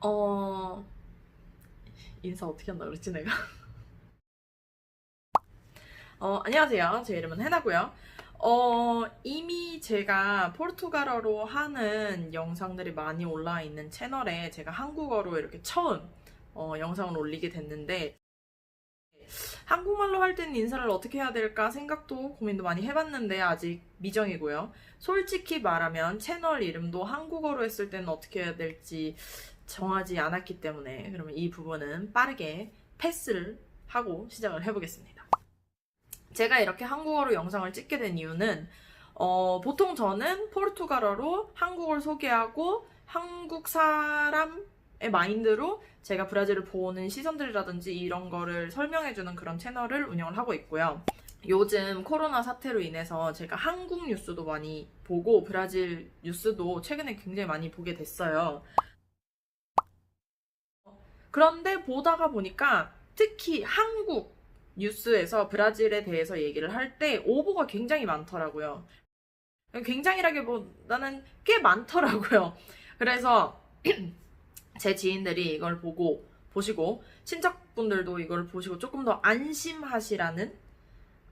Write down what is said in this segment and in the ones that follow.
어, 인사 어떻게 한다 그랬지, 내가? 안녕하세요. 제 이름은 해나고요. 이미 제가 포르투갈어로 하는 영상들이 많이 올라와 있는 채널에 제가 한국어로 이렇게 처음 영상을 올리게 됐는데, 한국말로 할 때는 인사를 어떻게 해야 될까 생각도 고민도 많이 해봤는데 아직 미정이고요. 솔직히 말하면 채널 이름도 한국어로 했을 때는 어떻게 해야 될지 정하지 않았기 때문에 그러면 이 부분은 빠르게 패스를 하고 시작을 해보겠습니다. 제가 이렇게 한국어로 영상을 찍게 된 이유는 보통 저는 포르투갈어로 한국을 소개하고 한국 사람의 마인드로 제가 브라질을 보는 시선들이라든지 이런 거를 설명해주는 그런 채널을 운영을 하고 있고요. 요즘 코로나 사태로 인해서 제가 한국 뉴스도 많이 보고 브라질 뉴스도 최근에 굉장히 많이 보게 됐어요. 그런데 보다가 보니까 특히 한국 뉴스에서 브라질에 대해서 얘기를 할 때 오보가 굉장히 많더라고요. 굉장히라기보다는 꽤 많더라고요. 그래서 제 지인들이 이걸 보시고 친척분들도 이걸 보시고 조금 더 안심하시라는,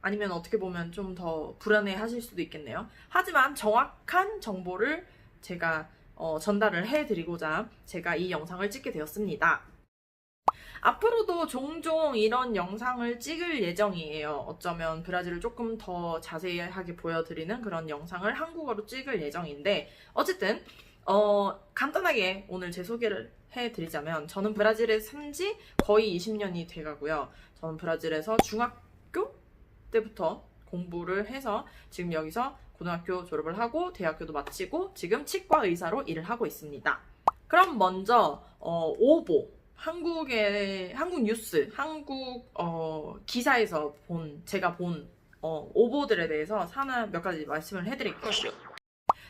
아니면 어떻게 보면 좀 더 불안해 하실 수도 있겠네요. 하지만 정확한 정보를 제가 전달을 해드리고자 제가 이 영상을 찍게 되었습니다. 앞으로도 종종 이런 영상을 찍을 예정이에요. 어쩌면 브라질을 조금 더 자세하게 보여드리는 그런 영상을 한국어로 찍을 예정인데, 어쨌든 간단하게 오늘 제 소개를 해드리자면, 저는 브라질에 산 지 거의 20년이 돼가고요. 저는 브라질에서 중학교 때부터 공부를 해서 지금 여기서 고등학교 졸업을 하고 대학교도 마치고 지금 치과 의사로 일을 하고 있습니다. 그럼 먼저 오보, 한국 뉴스, 한국 기사에서 제가 본 오보들에 대해서 하나 몇 가지 말씀을 해드릴게요.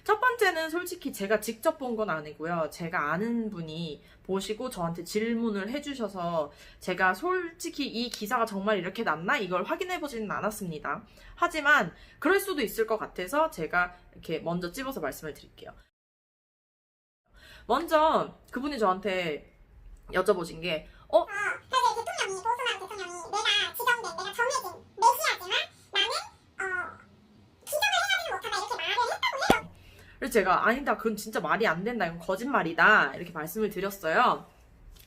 첫 번째는 솔직히 제가 직접 본 건 아니고요. 제가 아는 분이 보시고 저한테 질문을 해주셔서 제가 솔직히 이 기사가 정말 이렇게 났나? 이걸 확인해보지는 않았습니다. 하지만 그럴 수도 있을 것 같아서 제가 이렇게 먼저 찝어서 말씀을 드릴게요. 먼저 그분이 저한테 여쭤보신 게 사실 대통령이 보소나루 대통령이 내가 지정된 내가 정해진 메시아지만 나는 기정을 해야지는 못하다 이렇게 말을 했다고 해요. 그래서 제가 아니다, 그건 진짜 말이 안 된다, 이건 거짓말이다 이렇게 말씀을 드렸어요.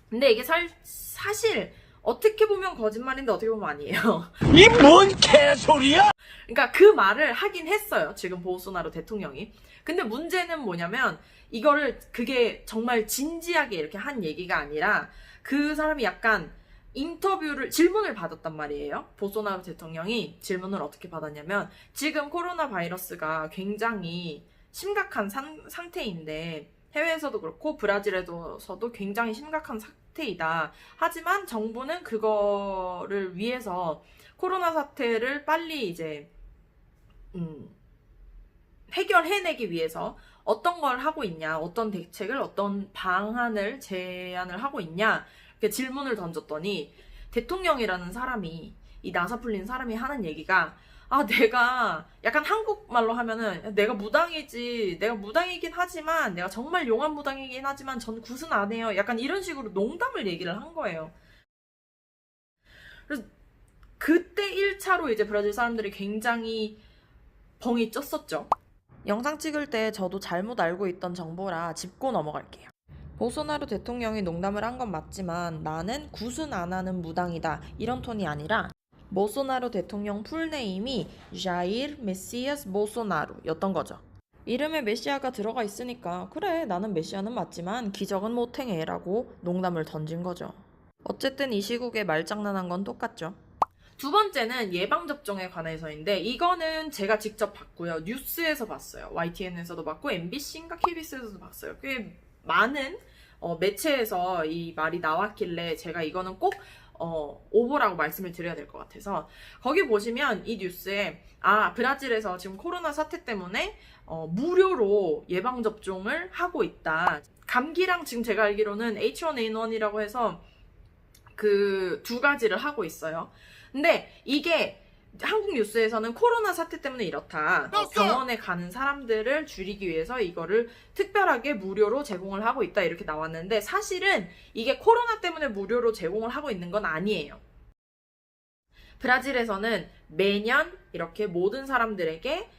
근데 이게 사실 어떻게 보면 거짓말인데 어떻게 보면 아니에요. 이 뭔 개소리야? 그러니까 그 말을 하긴 했어요, 지금 보소나루 대통령이. 근데 문제는 뭐냐면 그게 정말 진지하게 이렇게 한 얘기가 아니라 그 사람이 약간 질문을 받았단 말이에요. 보소나루 대통령이 질문을 어떻게 받았냐면, 지금 코로나 바이러스가 굉장히 심각한 상태인데 해외에서도 그렇고 브라질에서도 굉장히 심각한 상태이다. 하지만 정부는 그거를 위해서 코로나 사태를 빨리 이제 해결해내기 위해서 어떤 걸 하고 있냐, 어떤 대책을, 어떤 방안을 제안을 하고 있냐, 이렇게 질문을 던졌더니 대통령이라는 사람이, 이 나사 풀린 사람이 하는 얘기가, 내가 약간 한국말로 하면은 내가 무당이긴 하지만, 내가 정말 용한 무당이긴 하지만 전 굿은 안 해요. 약간 이런 식으로 농담을 얘기를 한 거예요. 그래서 그때 1차로 이제 브라질 사람들이 굉장히 벙이 쪘었죠. 영상 찍을 때 저도 잘못 알고 있던 정보라 짚고 넘어갈게요. 보소나루 대통령이 농담을 한 건 맞지만 나는 굿은 안 하는 무당이다, 이런 톤이 아니라 보소나루 대통령 풀네임이 자이르 메시아스 보소나루였던 거죠. 이름에 메시아가 들어가 있으니까 그래, 나는 메시아는 맞지만 기적은 못 행해 라고 농담을 던진 거죠. 어쨌든 이 시국에 말장난한 건 똑같죠. 두 번째는 예방접종에 관해서인데, 이거는 제가 직접 봤고요. 뉴스에서 봤어요. YTN에서도 봤고 MBC인가 KBS에서도 봤어요. 꽤 많은 매체에서 이 말이 나왔길래 제가 이거는 꼭 오보라고 말씀을 드려야 될 것 같아서, 거기 보시면 이 뉴스에 브라질에서 지금 코로나 사태 때문에 무료로 예방접종을 하고 있다. 감기랑 지금 제가 알기로는 H1N1이라고 해서 그 두 가지를 하고 있어요. 근데 이게 한국 뉴스에서는 코로나 사태 때문에 이렇다. 병원에 가는 사람들을 줄이기 위해서 이거를 특별하게 무료로 제공을 하고 있다. 이렇게 나왔는데 사실은 이게 코로나 때문에 무료로 제공을 하고 있는 건 아니에요. 브라질에서는 매년 이렇게 모든 사람들에게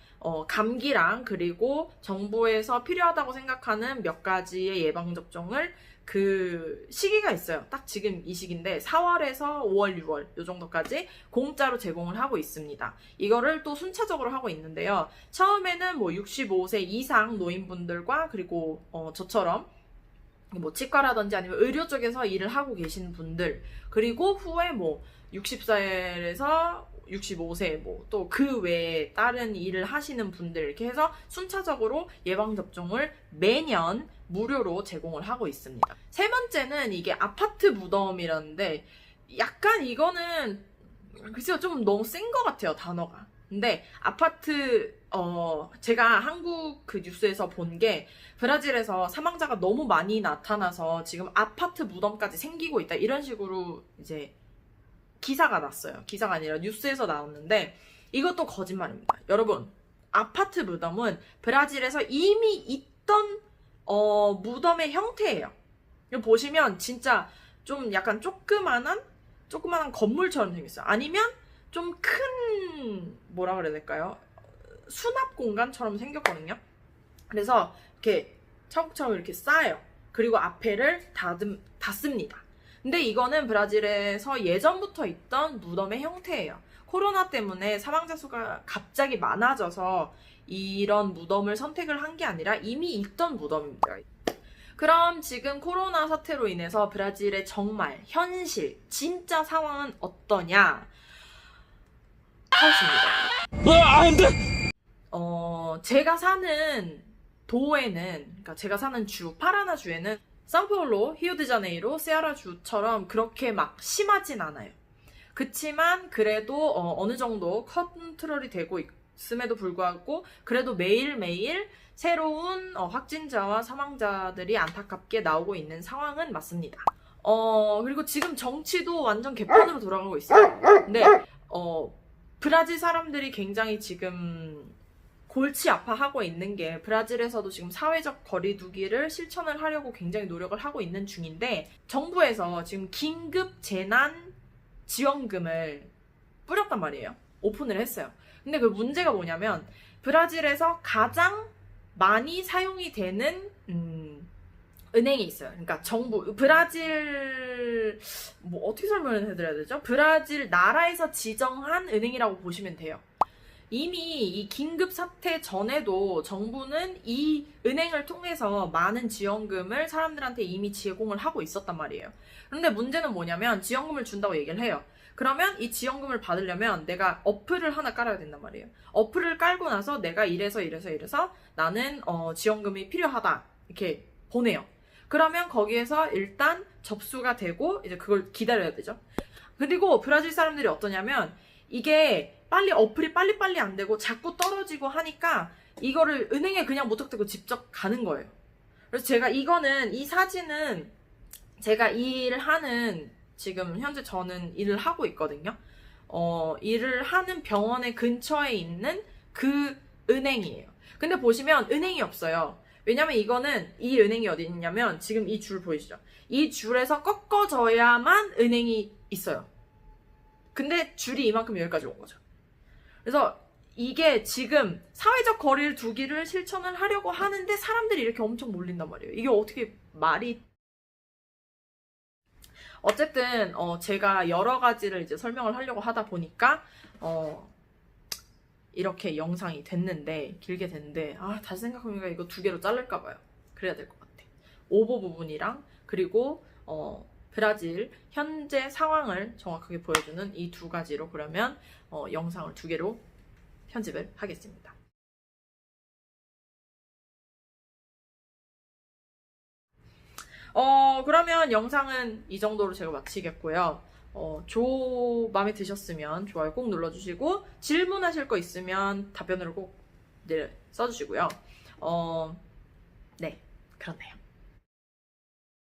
감기랑 그리고 정부에서 필요하다고 생각하는 몇 가지의 예방접종을 그 시기가 있어요. 딱 지금 이 시기인데 4월에서 5월, 6월 요 정도까지 공짜로 제공을 하고 있습니다. 이거를 또 순차적으로 하고 있는데요. 처음에는 뭐 65세 이상 노인분들과 그리고 저처럼 뭐 치과라든지 아니면 의료 쪽에서 일을 하고 계신 분들 그리고 후에 뭐 60살에서 65세 뭐 또 그 외에 다른 일을 하시는 분들 이렇게 해서 순차적으로 예방접종을 매년 무료로 제공을 하고 있습니다. 세 번째는 이게 아파트 무덤이라는데 약간 이거는 글쎄요 좀 너무 센 것 같아요 단어가. 근데 아파트 제가 한국 그 뉴스에서 본 게 브라질에서 사망자가 너무 많이 나타나서 지금 아파트 무덤까지 생기고 있다 이런 식으로 이제 기사가 났어요. 기사가 아니라 뉴스에서 나왔는데 이것도 거짓말입니다. 여러분 아파트 무덤은 브라질에서 이미 있던 무덤의 형태예요. 이거 보시면 진짜 좀 약간 조그만한 건물처럼 생겼어요. 아니면 좀 큰 뭐라 그래야 될까요? 수납 공간처럼 생겼거든요. 그래서 이렇게 차곡차곡 이렇게 쌓아요. 그리고 앞에를 닫습니다. 근데 이거는 브라질에서 예전부터 있던 무덤의 형태예요. 코로나 때문에 사망자 수가 갑자기 많아져서 이런 무덤을 선택을 한 게 아니라 이미 있던 무덤입니다. 그럼 지금 코로나 사태로 인해서 브라질의 정말 현실 진짜 상황은 어떠냐? 그렇습니다. 안 돼! 제가 사는 도에는, 그러니까 제가 사는 주, 파라나 주에는 사우파울로, 히오데자네이루, 세아라 주처럼 그렇게 막 심하진 않아요. 그치만 그래도 어느 정도 컨트롤이 되고 있음에도 불구하고 그래도 매일매일 새로운 확진자와 사망자들이 안타깝게 나오고 있는 상황은 맞습니다. 그리고 지금 정치도 완전 개판으로 돌아가고 있어요. 근데 브라질 사람들이 굉장히 지금 골치 아파하고 있는 게 브라질에서도 지금 사회적 거리두기를 실천을 하려고 굉장히 노력을 하고 있는 중인데 정부에서 지금 긴급 재난 지원금을 뿌렸단 말이에요. 오픈을 했어요. 근데 그 문제가 뭐냐면 브라질에서 가장 많이 사용이 되는 은행이 있어요. 그러니까 정부 브라질 뭐 어떻게 설명을 해드려야 되죠? 브라질 나라에서 지정한 은행이라고 보시면 돼요. 이미 이 긴급 사태 전에도 정부는 이 은행을 통해서 많은 지원금을 사람들한테 이미 제공을 하고 있었단 말이에요. 그런데 문제는 뭐냐면 지원금을 준다고 얘기를 해요. 그러면 이 지원금을 받으려면 내가 어플을 하나 깔아야 된단 말이에요. 어플을 깔고 나서 내가 이래서 나는 지원금이 필요하다 이렇게 보내요. 그러면 거기에서 일단 접수가 되고 이제 그걸 기다려야 되죠. 그리고 브라질 사람들이 어떠냐면 이게 어플이 빨리빨리 안 되고 자꾸 떨어지고 하니까 이거를 은행에 그냥 무턱대고 직접 가는 거예요. 그래서 제가 이 사진은 제가 지금 현재 저는 일을 하고 있거든요. 일을 하는 병원의 근처에 있는 그 은행이에요. 근데 보시면 은행이 없어요. 왜냐면 이 은행이 어디 있냐면 지금 이 줄 보이시죠? 이 줄에서 꺾어져야만 은행이 있어요. 근데 줄이 이만큼 여기까지 온 거죠. 그래서 이게 지금 사회적 거리를 두기를 실천을 하려고 하는데 사람들이 이렇게 엄청 몰린단 말이에요. 이게 어떻게 말이... 어쨌든 제가 여러 가지를 이제 설명을 하려고 하다 보니까 이렇게 영상이 길게 됐는데 다시 생각해보니까 이거 2개로 자를까 봐요. 그래야 될 것 같아. 오버 부분이랑 그리고 브라질 현재 상황을 정확하게 보여주는 이 2가지로 그러면 영상을 2개로 편집을 하겠습니다. 그러면 영상은 이 정도로 제가 마치겠고요. 마음에 드셨으면 좋아요 꼭 눌러주시고 질문하실 거 있으면 답변으로 꼭 써주시고요. 네, 그렇네요.